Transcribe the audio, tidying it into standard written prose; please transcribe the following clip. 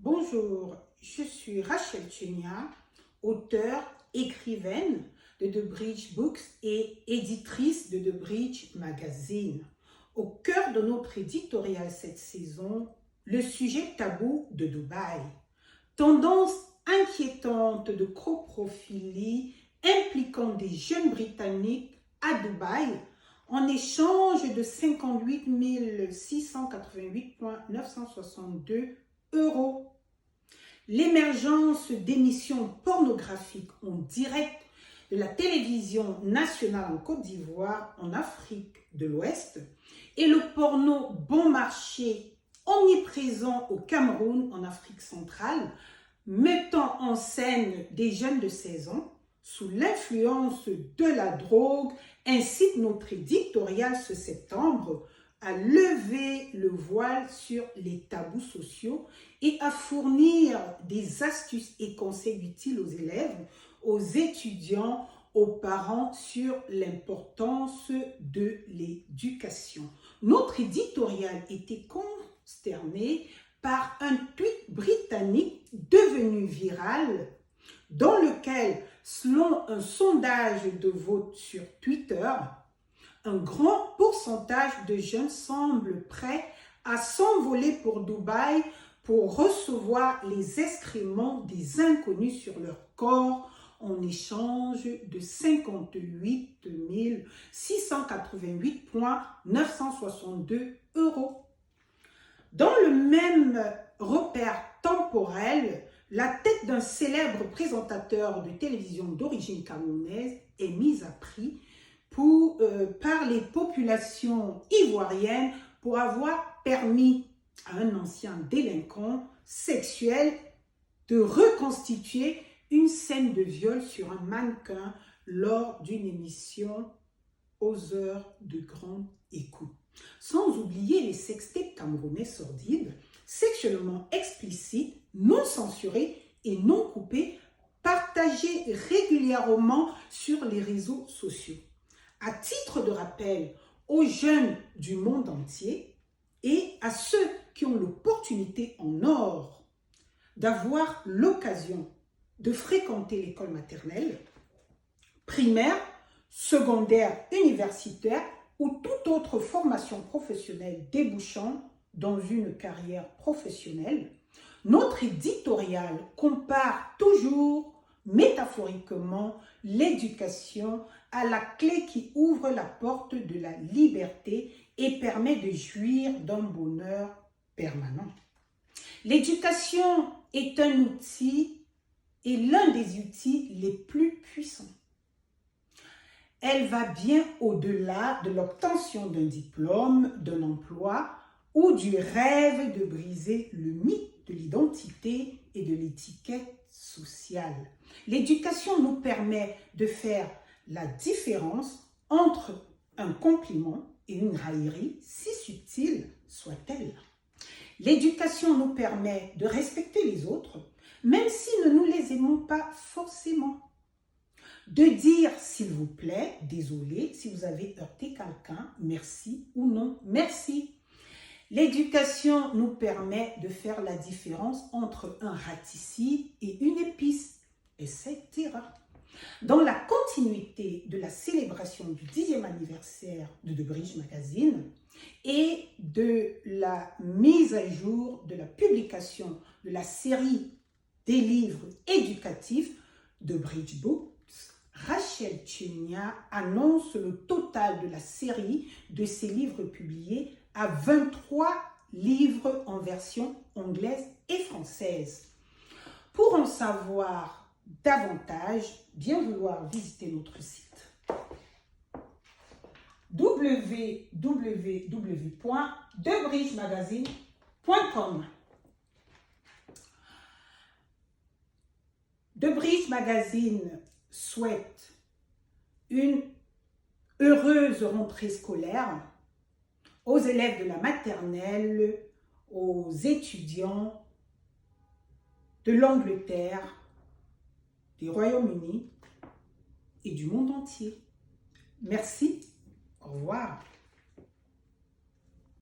Bonjour, je suis Rachel Tchenia, auteure, écrivaine de The Bridge Books et éditrice de The Bridge Magazine. Au cœur de notre éditorial cette saison, le sujet tabou de Dubaï. Tendance inquiétante de coprophilie impliquant des jeunes Britanniques à Dubaï en échange de 58 688,962 €. L'émergence d'émissions pornographiques en direct de la télévision nationale en Côte d'Ivoire, en Afrique de l'Ouest, et le porno bon marché omniprésent au Cameroun, en Afrique centrale, mettant en scène des jeunes de 16 ans sous l'influence de la drogue, incite notre éditorial ce septembre à lever le voile sur les tabous sociaux et à fournir des astuces et conseils utiles aux élèves, aux étudiants, aux parents sur l'importance de l'éducation. Notre éditorial était consterné par un tweet britannique devenu viral dans lequel, selon un sondage de vote sur Twitter, un grand pourcentage de jeunes semblent prêts à s'envoler pour Dubaï pour recevoir les excréments des inconnus sur leur corps en échange de 58 688,962 €. Dans le même repère temporel, la tête d'un célèbre présentateur de télévision d'origine camerounaise est mise à prix par les populations ivoiriennes pour avoir permis à un ancien délinquant sexuel de reconstituer une scène de viol sur un mannequin lors d'une émission aux heures de grande écoute. Sans oublier les sextapes camerounais sordides, sexuellement explicites, non censurés et non coupés, partagés régulièrement sur les réseaux sociaux. À titre de rappel aux jeunes du monde entier et à ceux qui ont l'opportunité en or d'avoir l'occasion de fréquenter l'école maternelle, primaire, secondaire, universitaire ou toute autre formation professionnelle débouchant dans une carrière professionnelle, notre éditorial compare toujours métaphoriquement l'éducation à la clé qui ouvre la porte de la liberté et permet de jouir d'un bonheur permanent. L'éducation est un outil et l'un des outils les plus puissants. Elle va bien au-delà de l'obtention d'un diplôme, d'un emploi ou du rêve de briser le mythe de l'identité et de l'étiquette sociale. L'éducation nous permet de faire la différence entre un compliment et une raillerie, si subtile soit-elle. L'éducation nous permet de respecter les autres, même si nous ne les aimons pas forcément. De dire s'il vous plaît, désolé, si vous avez heurté quelqu'un, merci ou non, merci. L'éducation nous permet de faire la différence entre un raticide et une épice, etc. Dans la continuité de la célébration du 10e anniversaire de The Bridge Magazine et de la mise à jour de la publication de la série des livres éducatifs de Bridge Books, Rachel Tchenia annonce le total de la série de ses livres publiés à 23 livres en version anglaise et française. Pour en savoir davantage, bien vouloir visiter notre site www.thebridgemagazine.com. The Bridge Magazine souhaite une heureuse rentrée scolaire aux élèves de la maternelle, aux étudiants de l'Angleterre, du Royaume-Uni et du monde entier. Merci, au revoir.